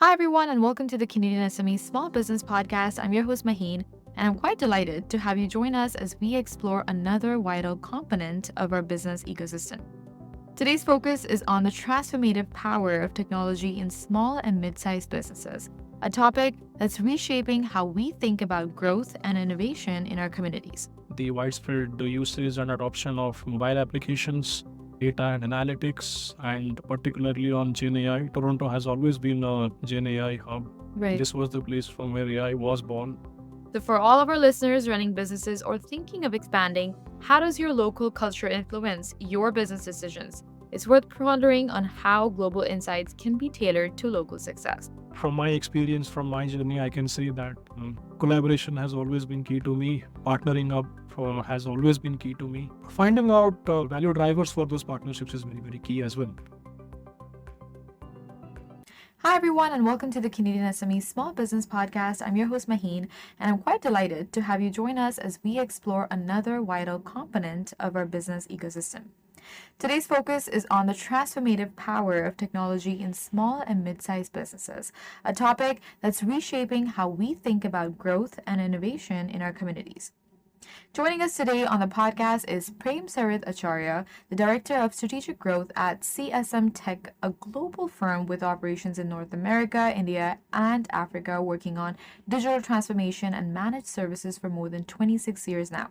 Hi, everyone, and welcome to the Canadian SME Small Business Podcast. I'm your host, Maheen, and I'm quite delighted to have you join us as we explore another vital component of our business ecosystem. Today's focus is on the transformative power of technology in small and mid sized businesses, a topic that's reshaping how we think about growth and innovation in our communities. The widespread usage and adoption of mobile applications, data and analytics, and particularly on GenAI. Toronto has always been a GenAI hub. Right. This was the place from where AI was born. So, for all of our listeners running businesses or thinking of expanding, how does your local culture influence your business decisions? It's worth pondering on how global insights can be tailored to local success. From my experience, from my journey, I can say that collaboration has always been key to me. Partnering up has always been key to me. Finding out value drivers for those partnerships is very, very key as well. Hi, everyone, and welcome to the Canadian SME Small Business Podcast. I'm your host, Maheen, and I'm quite delighted to have you join us as we explore another vital component of our business ecosystem. Today's focus is on the transformative power of technology in small and mid sized businesses, a topic that's reshaping how we think about growth and innovation in our communities. Joining us today on the podcast is Prem Sarit Acharya, the Director of Strategic Growth at CSM Tech, a global firm with operations in North America, India, and Africa, working on digital transformation and managed services for more than 26 years now.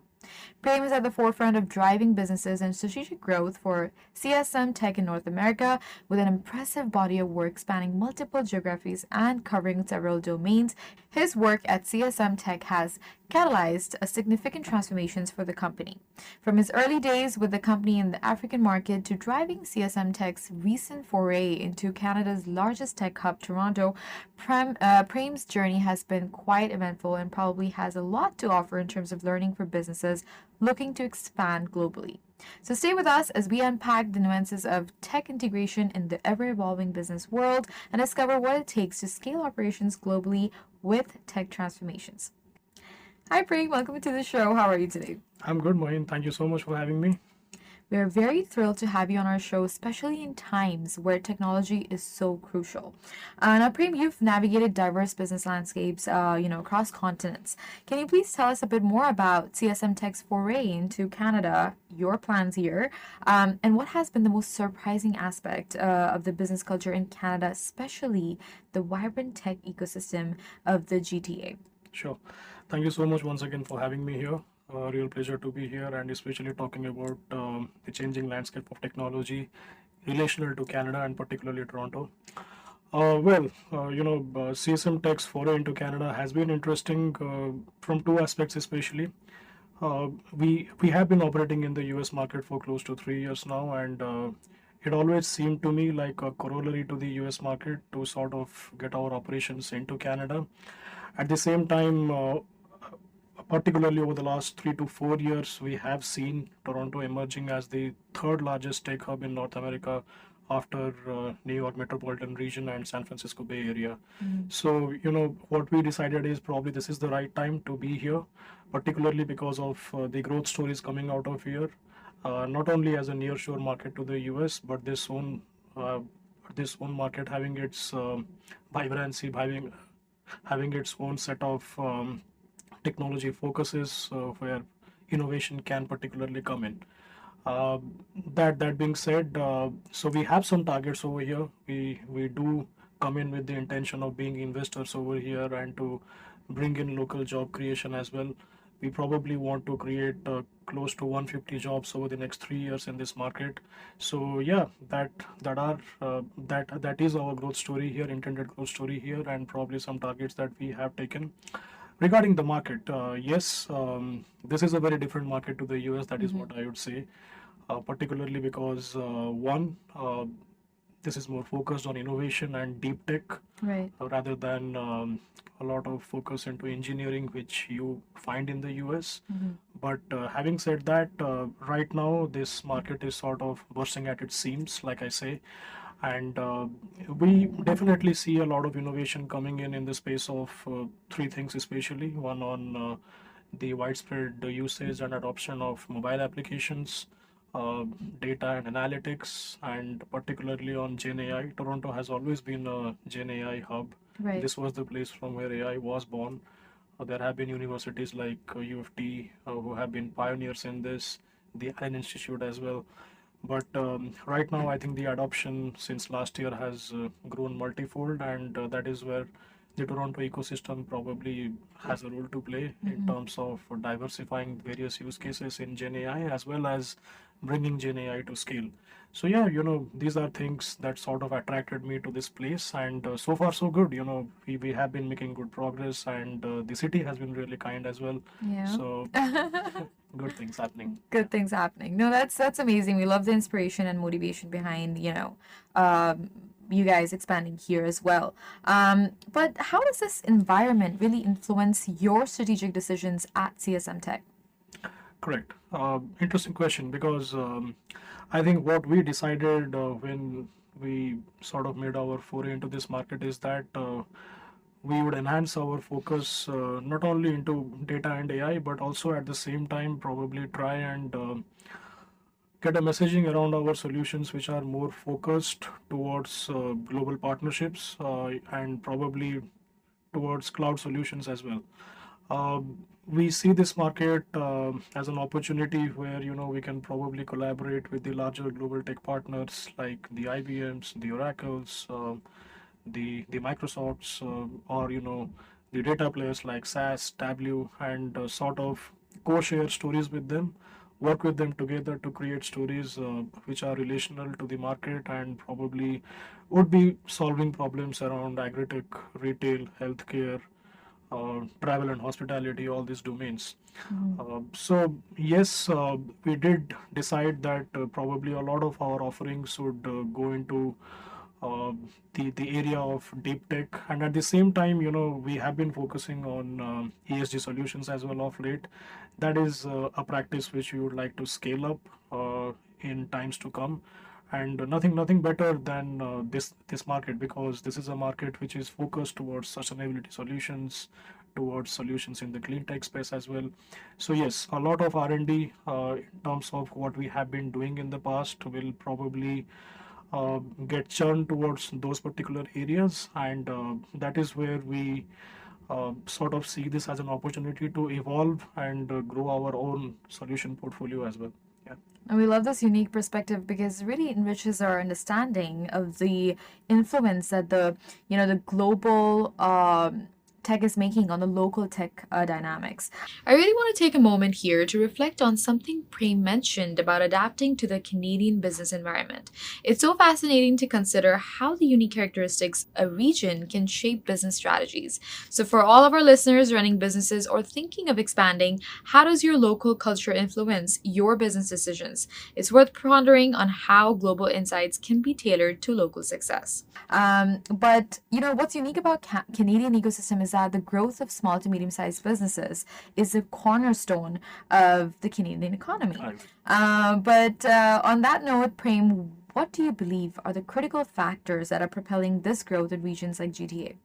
Prem is at the forefront of driving businesses and strategic growth for CSM Tech in North America, with an impressive body of work spanning multiple geographies and covering several domains. His work at CSM Tech has catalyzed a significant transformations for the company. From his early days with the company in the African market to driving CSM Tech's recent foray into Canada's largest tech hub, Toronto, Prem's journey has been quite eventful and probably has a lot to offer in terms of learning for businesses looking to expand globally. So stay with us as we unpack the nuances of tech integration in the ever-evolving business world and discover what it takes to scale operations globally with tech transformations. Hi, Prem. Welcome to the show. How are you today? I'm good, Moheen. Thank you so much for having me. We are very thrilled to have you on our show, especially in times where technology is so crucial. Now, Prem, you've navigated diverse business landscapes, across continents. Can you please tell us a bit more about CSM Tech's foray into Canada, your plans here, and what has been the most surprising aspect of the business culture in Canada, especially the vibrant tech ecosystem of the GTA? Sure. Thank you so much once again for having me here. Real pleasure to be here, and especially talking about the changing landscape of technology relational to Canada and particularly Toronto. CSM Tech's foray into Canada has been interesting from two aspects, especially. We have been operating in the US market for close to 3 years now, and it always seemed to me like a corollary to the US market to sort of get our operations into Canada. At the same time, particularly over the last 3 to 4 years, we have seen Toronto emerging as the third largest tech hub in North America after New York metropolitan region and San Francisco Bay Area. So, what we decided is probably this is the right time to be here, particularly because of the growth stories coming out of here, not only as a nearshore market to the US, but this own market having its vibrancy, having its own set of technology focuses where innovation can particularly come in. Uh, that being said, so we have some targets over here. We do come in with the intention of being investors over here and to bring in local job creation as well. We probably want to create close to 150 jobs over the next 3 years in this market. So yeah, that is our growth story here, intended growth story here, and probably some targets that we have taken. Regarding the market, yes, this is a very different market to the US. That is what I would say, particularly because this is more focused on innovation and deep tech, Right. rather than a lot of focus into engineering, which you find in the US. But having said that, right now this market is sort of bursting at its seams, like I say, and we definitely see a lot of innovation coming in the space of three things, especially one on the widespread usage and adoption of mobile applications, uh, data and analytics, and particularly on Gen AI. Toronto has always been a Gen AI hub. Right. This was the place from where AI was born. There have been universities like U of T who have been pioneers in this, the Allen Institute as well. But right now, I think the adoption since last year has grown multifold, and that is where the Toronto ecosystem probably has a role to play in Mm-hmm. terms of diversifying various use cases in Gen AI as well as bringing Gen AI to scale. So yeah, these are things that sort of attracted me to this place, and so far so good. We have been making good progress, and the city has been really kind as well. Yeah. So good things happening. Good things happening. No, that's amazing. We love the inspiration and motivation behind, you guys expanding here as well. But how does this environment really influence your strategic decisions at CSM Tech? Correct. Interesting question, because I think what we decided when we sort of made our foray into this market is that we would enhance our focus not only into data and AI, but also at the same time probably try and get a messaging around our solutions which are more focused towards global partnerships and probably towards cloud solutions as well. We see this market as an opportunity where we can probably collaborate with the larger global tech partners like the IBMs, the Oracles, the Microsofts, or the data players like SAS, Tableau, and sort of co-share stories with them, work with them together to create stories which are relational to the market and probably would be solving problems around agritech, retail, healthcare, travel and hospitality, all these domains. Mhm. So yes, we did decide that probably a lot of our offerings would go into uh, the area of deep tech, and at the same time, we have been focusing on ESG solutions as well of late. That is a practice which we would like to scale up in times to come, and nothing better than this market, because this is a market which is focused towards sustainability solutions, towards solutions in the clean tech space as well. So yes, a lot of R&D in terms of what we have been doing in the past will probably get churned towards those particular areas, and that is where we sort of see this as an opportunity to evolve and grow our own solution portfolio as well. Yeah. And we love this unique perspective because it really enriches our understanding of the influence that the global tech is making on the local tech dynamics. I really want to take a moment here to reflect on something Prem mentioned about adapting to the Canadian business environment. It's so fascinating to consider how the unique characteristics of a region can shape business strategies. So, for all of our listeners running businesses or thinking of expanding, how does your local culture influence your business decisions? It's worth pondering on how global insights can be tailored to local success. But what's unique about Canadian ecosystem is that the growth of small to medium-sized businesses is a cornerstone of the Canadian economy. I agree. But on that note, Prem, what do you believe are the critical factors that are propelling this growth in regions like GTA?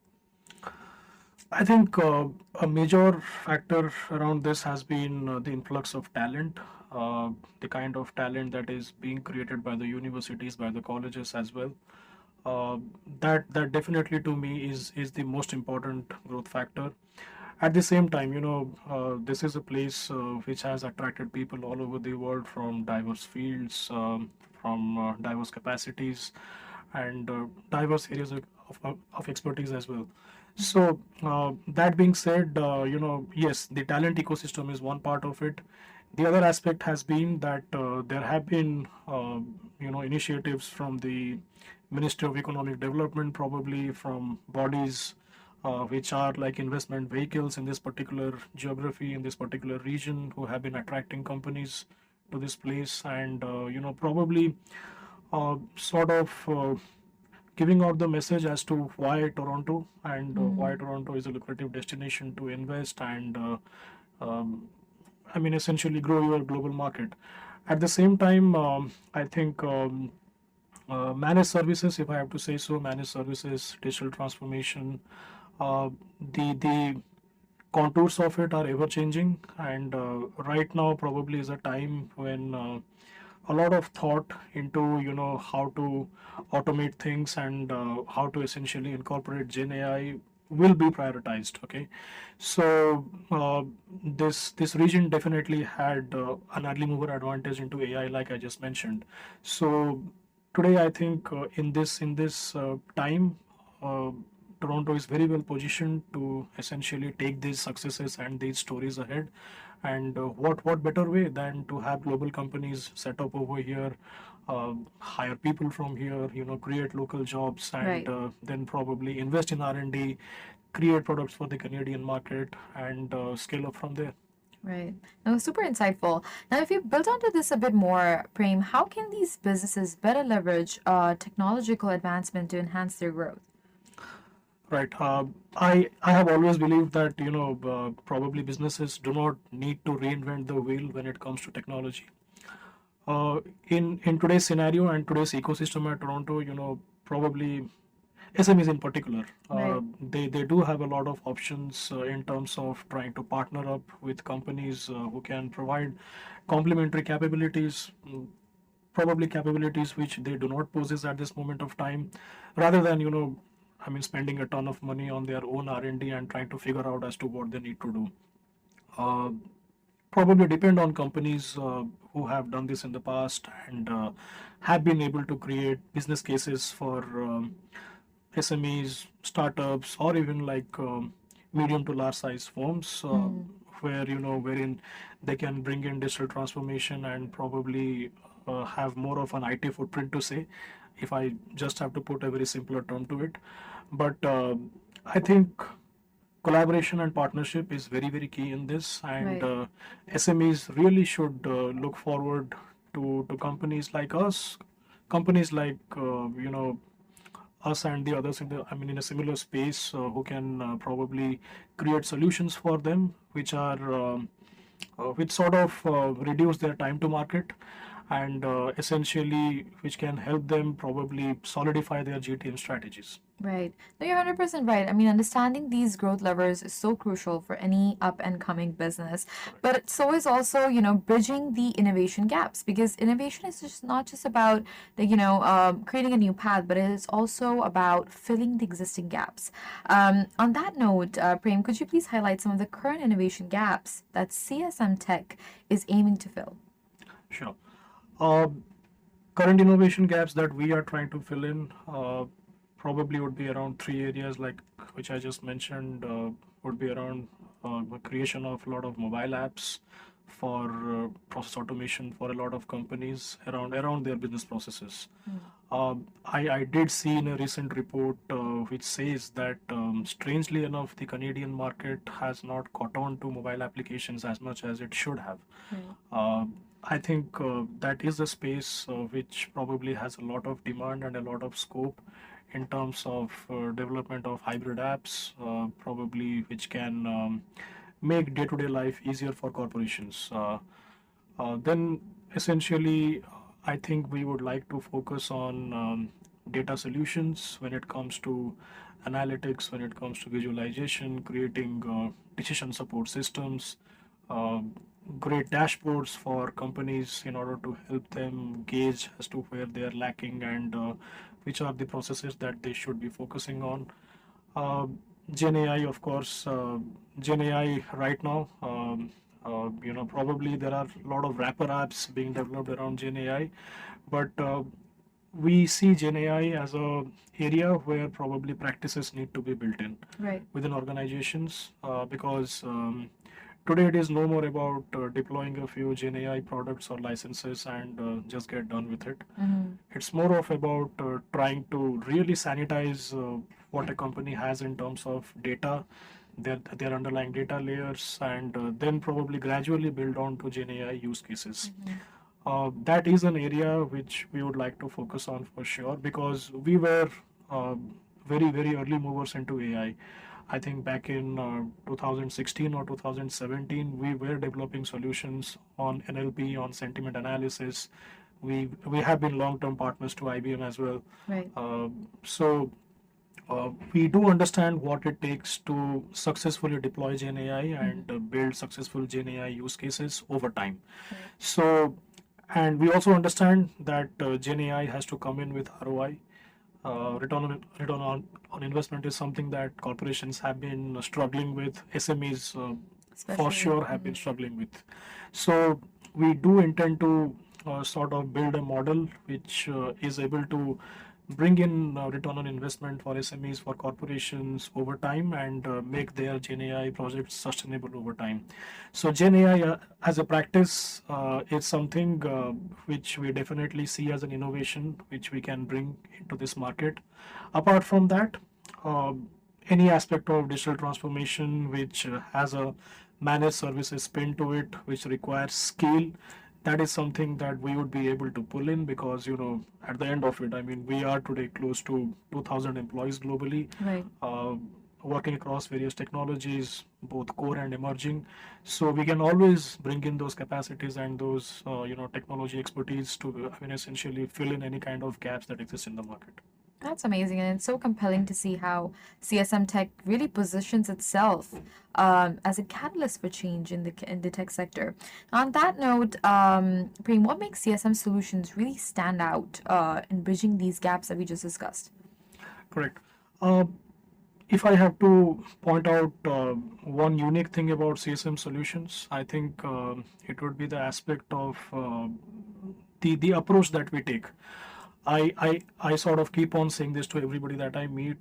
I think a major factor around this has been the influx of talent, the kind of talent that is being created by the universities, by the colleges as well. Uh, that definitely to me is the most important growth factor. At the same time, this is a place which has attracted people all over the world from diverse fields, from diverse capacities, and diverse areas of expertise as well. So that being said, yes, the talent ecosystem is one part of it. The other aspect has been that there have been, initiatives from the Ministry of Economic Development, probably from bodies which are like investment vehicles in this particular geography, in this particular region, who have been attracting companies to this place, and probably sort of giving out the message as to why Toronto, and why Toronto is a lucrative destination to invest and essentially grow your global market. At the same time, I think managed services, if I have to say so, managed services, digital transformation, uh, the contours of it are ever changing, and right now probably is a time when a lot of thought into how to automate things and how to essentially incorporate Gen AI will be prioritized. Okay, so this region definitely had an early mover advantage into AI, like I just mentioned. So today, I think in this time. Toronto is very well positioned to essentially take these successes and these stories ahead. And what better way than to have global companies set up over here, hire people from here, create local jobs, and Right. then probably invest in R&D, create products for the Canadian market, and scale up from there. Right. No, super insightful. Now, if you build onto this a bit more, Prem, how can these businesses better leverage technological advancement to enhance their growth? Right. I have always believed that probably businesses do not need to reinvent the wheel when it comes to technology. In today's scenario and today's ecosystem at Toronto, probably SMEs in particular, Right. they do have a lot of options in terms of trying to partner up with companies who can provide complementary capabilities, probably capabilities which they do not possess at this moment of time, rather than I mean, spending a ton of money on their own R&D and trying to figure out as to what they need to do. Uh, Probably depend on companies who have done this in the past and have been able to create business cases for SMEs, startups, or even like medium to large size firms, Mm. where wherein they can bring in digital transformation and probably have more of an IT footprint to say, if I just have to put a very simpler term to it. But I think collaboration and partnership is very very key in this, and Right. SMEs really should look forward to companies like us, companies like us and the others in the, I mean, in a similar space, who can probably create solutions for them which are which sort of reduce their time to market, and essentially which can help them probably solidify their GTM strategies. Right. No, you're 100% right. I mean, understanding these growth levers is so crucial for any up and coming business. But so is also, bridging the innovation gaps, because innovation is just not just about creating a new path, but it is also about filling the existing gaps. On that note, Prem, could you please highlight some of the current innovation gaps that CSM Tech is aiming to fill? Sure. Uh, Current innovation gaps that we are trying to fill in probably would be around three areas, like which I just mentioned. Would be around the creation of a lot of mobile apps for process automation for a lot of companies around their business processes. I did see in a recent report which says that strangely enough, the Canadian market has not caught on to mobile applications as much as it should have. Right. Uh, I think that is a space which probably has a lot of demand and a lot of scope in terms of development of hybrid apps, probably which can make day-to-day life easier for corporations. Then essentially, I think we would like to focus on data solutions when it comes to analytics, when it comes to visualization, creating decision support systems, uh, great dashboards for companies in order to help them gauge as to where they are lacking and which are the processes that they should be focusing on. Uh, Gen AI, of course, Gen AI right now, probably there are a lot of wrapper apps being developed around Gen AI, but we see Gen AI as a area where probably practices need to be built in Right. within organizations, because today it is no more about deploying a few Gen AI products or licenses and just get done with it. Mm-hmm. It's more of about trying to really sanitize what a company has in terms of data, their underlying data layers, and then probably gradually build on to Gen AI use cases. Mm-hmm. That is an area which we would like to focus on for sure, because we were uh, very very early movers into AI. I think back in 2016 or 2017, we were developing solutions on NLP, on sentiment analysis. We have been long-term partners to IBM as well. Right. So we do understand what it takes to successfully deploy Gen AI Mm-hmm. and build successful Gen AI use cases over time. Right. So And we also understand that Gen AI has to come in with ROI. Return on investment is something that corporations have been struggling with. SMEs, for Especially. sure, have been struggling with. So we do intend to sort of build a model which is able to bring in return on investment for SMEs, for corporations over time, and make their Gen AI projects sustainable over time. So Gen AI as a practice is something which we definitely see as an innovation which we can bring into this market. Apart from that, uh, any aspect of digital transformation which has a managed services spin to it, which requires scale, that is something that we would be able to pull in, because at the end of it, I mean, we are today close to 2,000 employees globally, Right. uh, working across various technologies, both core and emerging. So we can always bring in those capacities and those technology expertise to, I mean, essentially fill in any kind of gaps that exist in the market. That's amazing, and it's so compelling to see how CSM Tech really positions itself as a catalyst for change in the tech sector. On that note, Prem, what makes CSM Solutions really stand out in bridging these gaps that we just discussed? Correct. Uh, if I have to point out one unique thing about CSM solutions, I think it would be the aspect of the approach that we take. I sort of keep on saying this to everybody that I meet.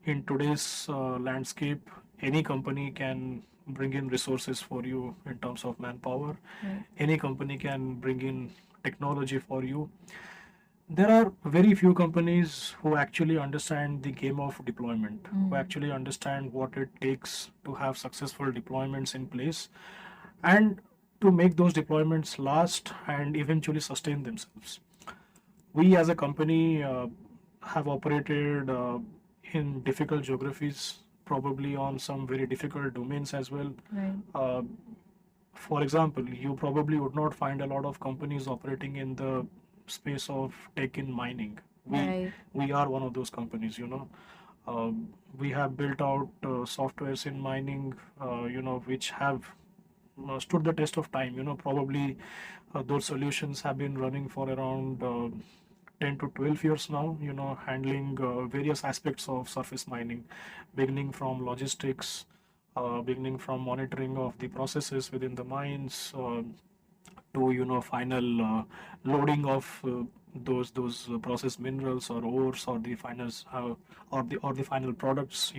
In today's landscape, any company can bring in resources for you in terms of manpower. Right. Any company can bring in technology for you. There are very few companies who actually understand the game of deployment, who actually understand what it takes to have successful deployments in place and to make those deployments last and eventually sustain themselves. We as a company have operated in difficult geographies, probably on some very difficult domains as well. Right. Uh, for example, you probably would not find a lot of companies operating in the space of tech in mining. Right. We are one of those companies. We have built out softwares in mining, which have stood the test of time. Probably those solutions have been running for around 10 to 12 years now, handling various aspects of surface mining, beginning from logistics, beginning from monitoring of the processes within the mines, to final loading of those processed minerals or ores, or the finals, or the final products.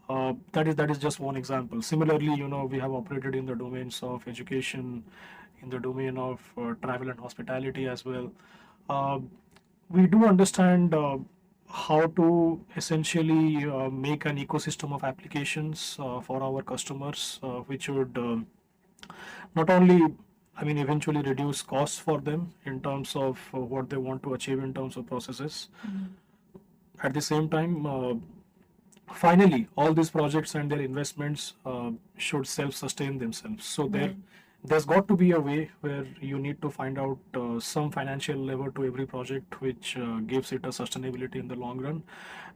That is just one example. Similarly, we have operated in the domains of education, in the domain of travel and hospitality as well. uh, we do understand how to essentially make an ecosystem of applications for our customers, which would not only, I mean, eventually reduce costs for them in terms of what they want to achieve in terms of processes. At the same time, finally, all these projects and their investments should self-sustain themselves. So there's got to be a way where you need to find out some financial lever to every project, which gives it a sustainability in the long run.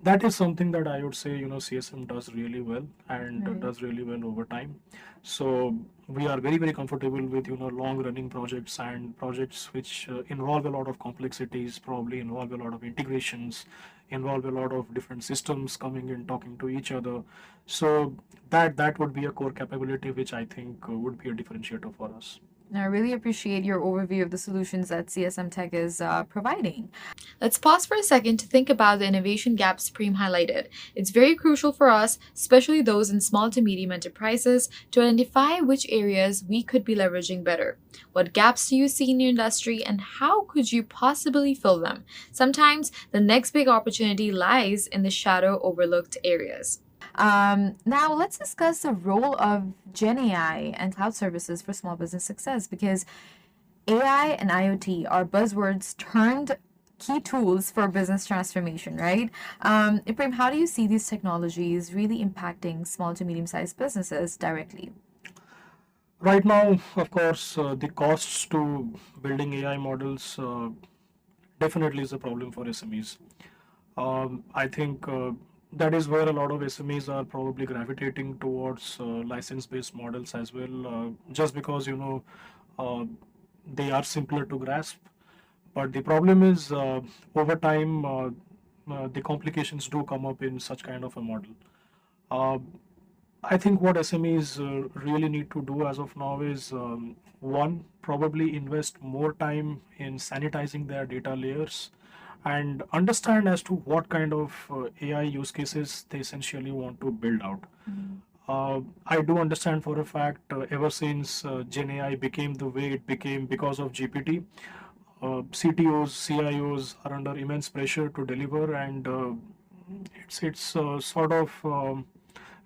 That is something that I would say, CSM does really well, and Right. does really well over time. So we are very, very comfortable with, long running projects, and projects which involve a lot of complexities, probably involve a lot of integrations, involve a lot of different systems coming in, talking to each other. So that would be a core capability which I think would be a differentiator for us. I really appreciate your overview of the solutions that CSM Tech is providing. Let's pause for a second to think about the innovation gaps Prem highlighted. It's very crucial for us, especially those in small to medium enterprises, to identify which areas we could be leveraging better. What gaps do you see in your industry, and how could you possibly fill them? Sometimes the next big opportunity lies in the shadow overlooked areas. Now, let's discuss the role of Gen AI and cloud services for small business success, because AI and IoT are buzzwords turned key tools for business transformation, right? Ibrahim, how do you see these technologies really impacting small to medium sized businesses directly? Right now, of course, the costs to building AI models definitely is a problem for SMEs. I think that is where a lot of SMEs are probably gravitating towards license-based models as well, just because uh, they are simpler to grasp. But the problem is, over time, the complications do come up in such kind of a model. Uh, I think what SMEs really need to do as of now is, one, probably invest more time in sanitizing their data layers and understand as to what kind of AI use cases they essentially want to build out. I do understand for a fact, ever since Gen AI became the way it became because of GPT, CTOs, CIOs are under immense pressure to deliver, and it's sort of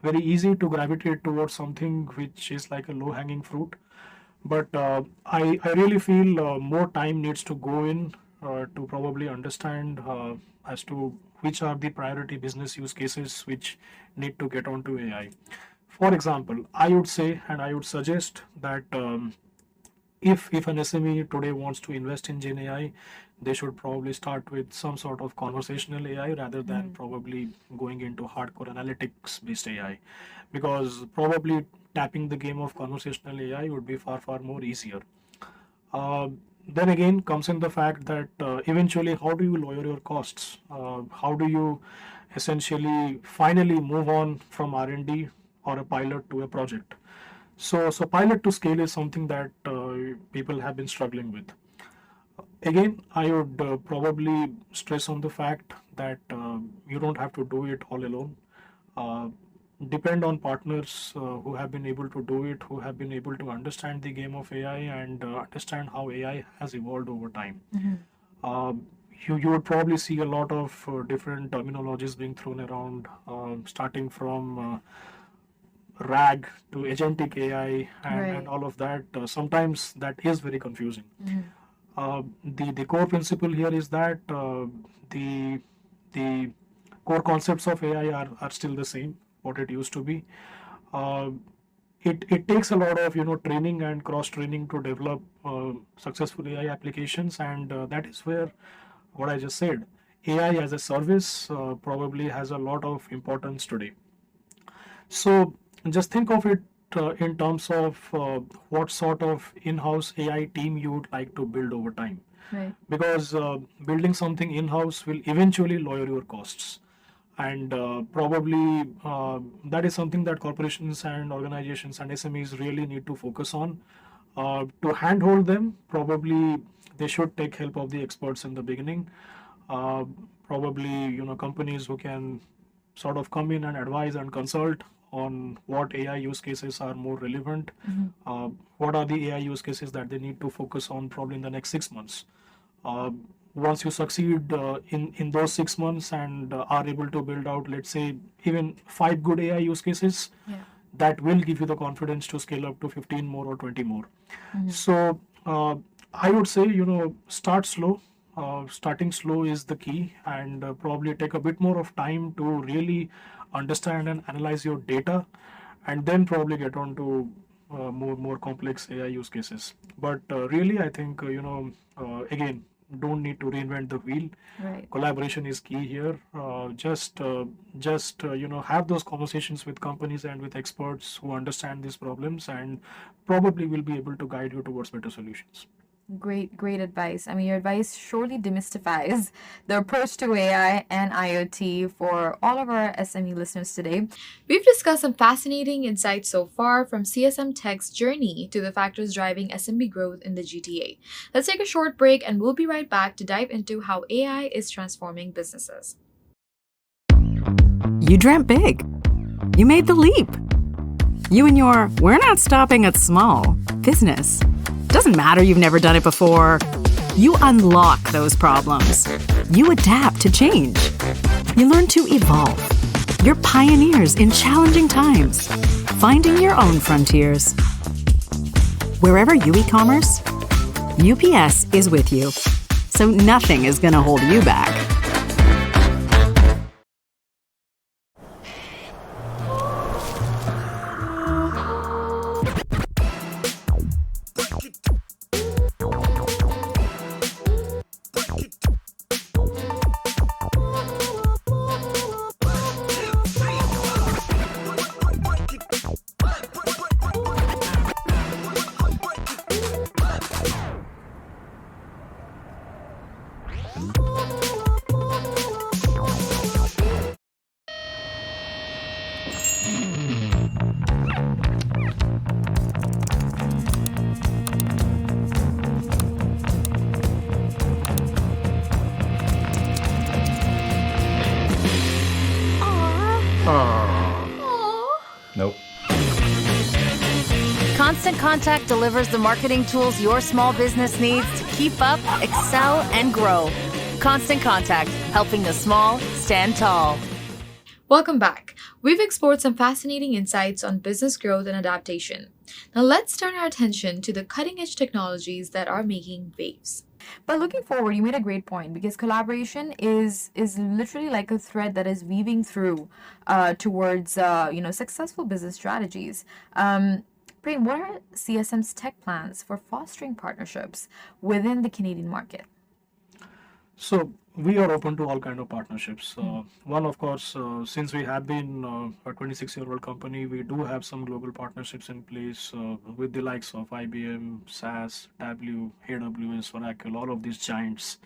very easy to gravitate towards something which is like a low-hanging fruit. But I really feel more time needs to go in to probably understand as to which are the priority business use cases which need to get onto AI. For example, I would say and I would suggest that if an SME today wants to invest in Gen AI, they should probably start with some sort of conversational AI rather than probably going into hardcore analytics based AI, because probably tapping the game of conversational AI would be far more easier. Then again comes in the fact that eventually, how do you lower your costs? How do you essentially finally move on from R&D or a pilot to a project? So pilot to scale is something that people have been struggling with. Again, I would probably stress on the fact that you don't have to do it all alone. Uh, Depend on partners who have been able to do it, who have been able to understand the game of AI and understand how AI has evolved over time. Uh, you would probably see a lot of different terminologies being thrown around, starting from RAG to agentic AI and all of that. Sometimes that is very confusing. The core principle here is that the core concepts of AI are still the same, what it used to be. Uh, it takes a lot of training and cross training to develop successful AI applications, and that is where what I just said, AI as a service probably has a lot of importance today. So just think of it in terms of what sort of in-house AI team you would like to build over time. Right. Because building something in-house will eventually lower your costs. And probably that is something that corporations and organizations and SMEs really need to focus on. To handhold them, probably they should take help of the experts in the beginning. Uh, Probably companies who can sort of come in and advise and consult on what AI use cases are more relevant. What are the AI use cases that they need to focus on probably in the next 6 months. Once you succeed in those 6 months and are able to build out, let's say, even 5 good AI use cases, that will give you the confidence to scale up to 15 more or 20 more. So I would say, start slow. Starting slow is the key, and probably take a bit more of time to really understand and analyze your data, and then probably get on to more complex AI use cases. But really, I think again, don't need to reinvent the wheel. Right. Collaboration is key here. Just have those conversations with companies and with experts who understand these problems, and probably will be able to guide you towards better solutions. Great advice. I mean, your advice surely demystifies the approach to AI and IoT for all of our SME listeners today. We've discussed some fascinating insights so far, from CSM Tech's journey to the factors driving SMB growth in the GTA. Let's take a short break, and we'll be right back to dive into how AI is transforming businesses. You dreamt big. You made the leap. You and your "we're not stopping at small" business. Doesn't matter you've never done it before. You unlock those problems. You adapt to change. You learn to evolve. You're pioneers in challenging times, finding your own frontiers. Wherever you e-commerce, UPS is with you. So nothing is going to hold you back. Nope. Constant Contact delivers the marketing tools your small business needs to keep up, excel, and grow. Constant Contact, helping the small stand tall. Welcome back. We've explored some fascinating insights on business growth and adaptation. Now let's turn our attention to the cutting-edge technologies that are making waves. But looking forward, you made a great point because collaboration is literally like a thread that is weaving through towards successful business strategies. Prem, what are CSM's tech plans for fostering partnerships within the Canadian market? So we are open to all kind of partnerships. One, of course, since we have been a 26-year-old company, we do have some global partnerships in place with the likes of IBM, SAS, W, AWS, Oracle, all of these giants.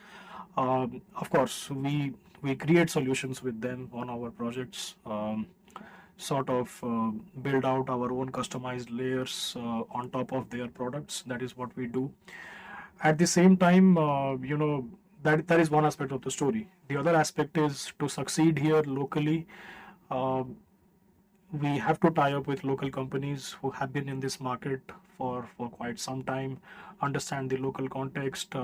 Of course, we create solutions with them on our projects. Build out our own customized layers on top of their products. That is what we do. At the same time, that is one aspect of the story. The other aspect is to succeed here locally. We have to tie up with local companies who have been in this market for quite some time, understand the local context,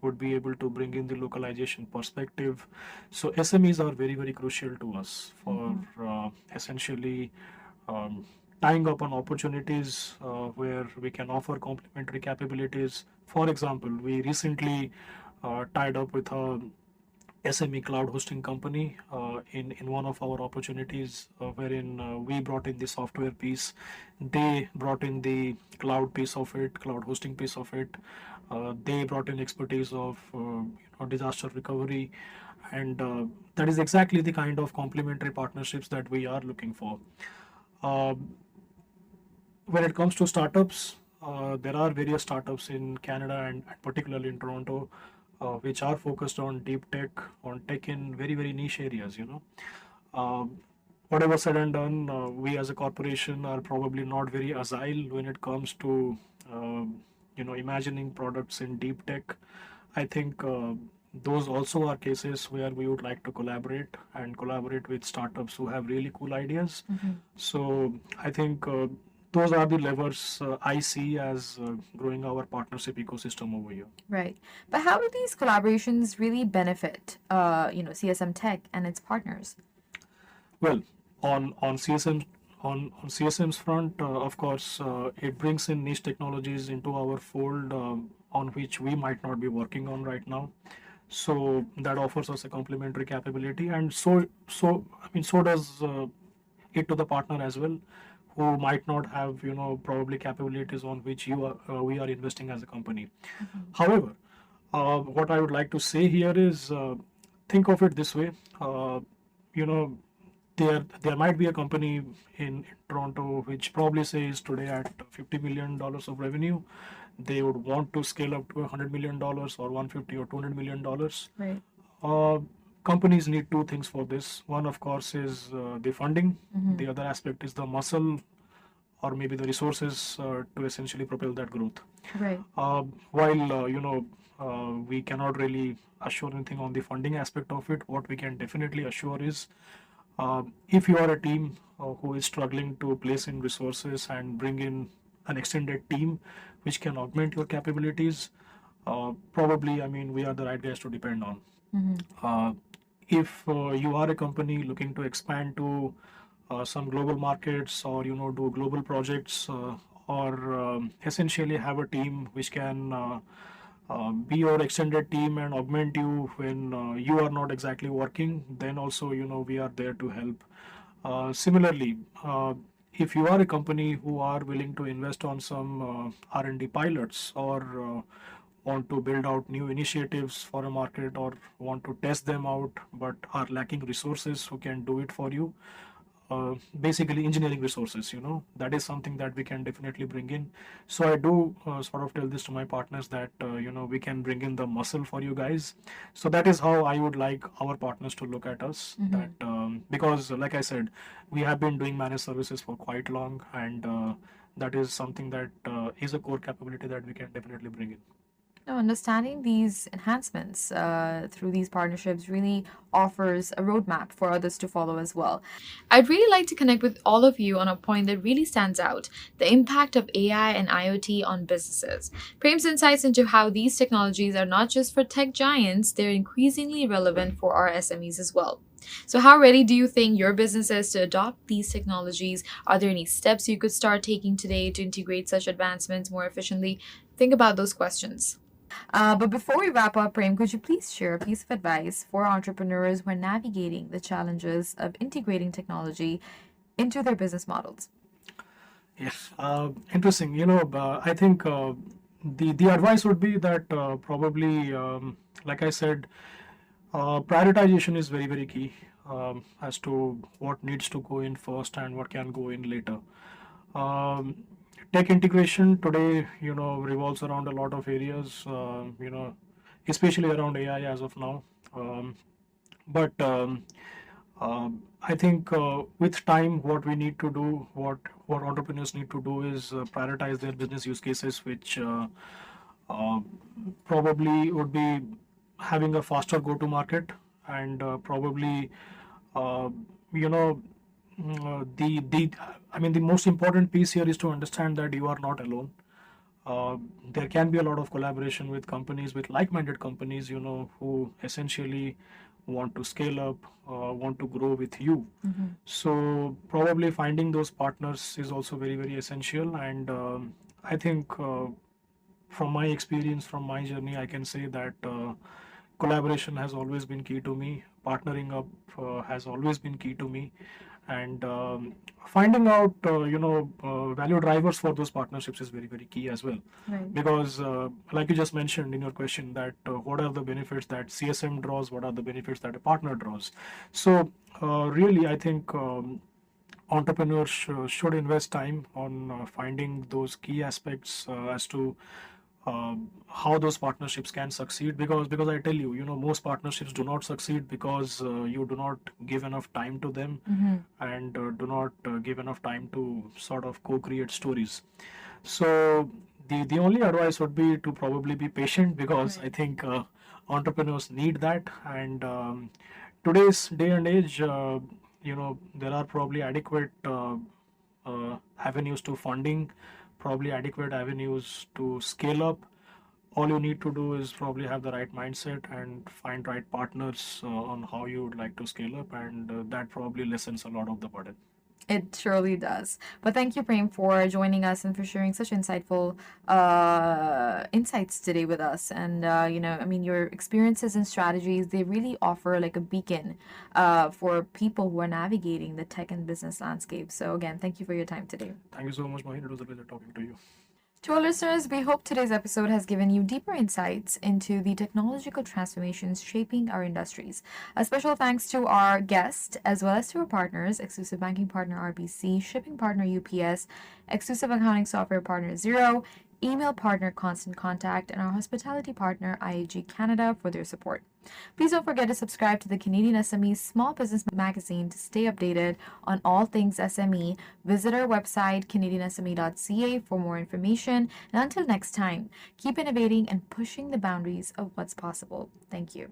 would be able to bring in the localization perspective. So SMEs are very, very crucial to us for essentially tying up on opportunities where we can offer complementary capabilities. For example, we recently tied up with a SME cloud hosting company in one of our opportunities wherein we brought in the software piece. They brought in the cloud piece of it, cloud hosting piece of it. They brought in expertise of disaster recovery, and that is exactly the kind of complementary partnerships that we are looking for. When it comes to startups, there are various startups in Canada and particularly in Toronto which are focused on deep tech, on tech in very, very niche areas, Whatever said and done, we as a corporation are probably not very agile when it comes to, imagining products in deep tech. I think those also are cases where we would like to collaborate with startups who have really cool ideas. So I think those are the levers I see as growing our partnership ecosystem over here. Right. But how do these collaborations really benefit, CSM Tech and its partners? Well, on CSM's front, of course, it brings in niche technologies into our fold on which we might not be working on right now. So that offers us a complementary capability, and so does it to the partner as well, who might not have probably capabilities on which we are investing as a company. However, what I would like to say here is think of it this way. There might be a company in Toronto which probably says today at $50 million of revenue, they would want to scale up to $100 million or $150 or $200 million. Right. Companies need two things for this. One, of course, is the funding. The other aspect is the muscle or maybe the resources to essentially propel that growth. Right. While we cannot really assure anything on the funding aspect of it, what we can definitely assure is if you are a team who is struggling to place in resources and bring in an extended team which can augment your capabilities, probably, we are the right guys to depend on. If you are a company looking to expand to some global markets or do global projects or essentially have a team which can be your extended team and augment you when you are not exactly working, then also we are there to help. Similarly, if you are a company who are willing to invest on some R&D pilots or want to build out new initiatives for a market or want to test them out but are lacking resources who can do it for you, basically engineering resources, that is something that we can definitely bring in. So I do sort of tell this to my partners that we can bring in the muscle for you guys. So that is how I would like our partners to look at us. That because like I said, we have been doing managed services for quite long, and that is something that is a core capability that we can definitely bring in. No, understanding these enhancements through these partnerships really offers a roadmap for others to follow as well. I'd really like to connect with all of you on a point that really stands out: the impact of AI and IoT on businesses. Prem's insights into how these technologies are not just for tech giants, they're increasingly relevant for our SMEs as well. So, how ready do you think your business is to adopt these technologies? Are there any steps you could start taking today to integrate such advancements more efficiently? Think about those questions. But before we wrap up, Prem, could you please share a piece of advice for entrepreneurs who are navigating the challenges of integrating technology into their business models? Yes, interesting. I think the advice would be that probably, like I said, prioritization is very very key as to what needs to go in first and what can go in later. Um, Tech integration today, revolves around a lot of areas. Especially around AI as of now. But I think with time, what we need to do, what entrepreneurs need to do is prioritize their business use cases, which uh, probably would be having a faster go-to-market and probably uh, you know the I mean the most important piece here is to understand that you are not alone. There can be a lot of collaboration with companies, with like-minded companies, who essentially want to scale up, want to grow with you. So probably finding those partners is also very, very essential. And I think from my experience, from my journey, I can say that collaboration has always been key to me. Partnering up has always been key to me, and finding out value drivers for those partnerships is very very key as well. Right. Because like you just mentioned in your question, that what are the benefits that CSM draws, what are the benefits that a partner draws. So really, I think. Entrepreneurs should invest time on finding those key aspects as to how those partnerships can succeed, because I tell you, most partnerships do not succeed because you do not give enough time to them, and do not give enough time to sort of co-create stories. So the only advice would be to probably be patient, because I think entrepreneurs need that. And today's day and age, there are probably adequate avenues to funding, probably adequate avenues to scale up. All you need to do is probably have the right mindset and find right partners on how you would like to scale up, and that probably lessens a lot of the burden. It surely does. But thank you, Prem, for joining us and for sharing such insightful insights today with us. And, your experiences and strategies, they really offer like a beacon for people who are navigating the tech and business landscape. So, again, thank you for your time today. Thank you so much, Mahin. It was a pleasure talking to you. To our listeners, we hope today's episode has given you deeper insights into the technological transformations shaping our industries. A special thanks to our guest, as well as to our partners: exclusive banking partner RBC, shipping partner UPS, exclusive accounting software partner Xero, email partner Constant Contact, and our hospitality partner IAG Canada for their support. Please don't forget to subscribe to the Canadian SME Small Business Magazine to stay updated on all things SME. Visit our website, CanadianSME.ca, for more information. And until next time, keep innovating and pushing the boundaries of what's possible. Thank you.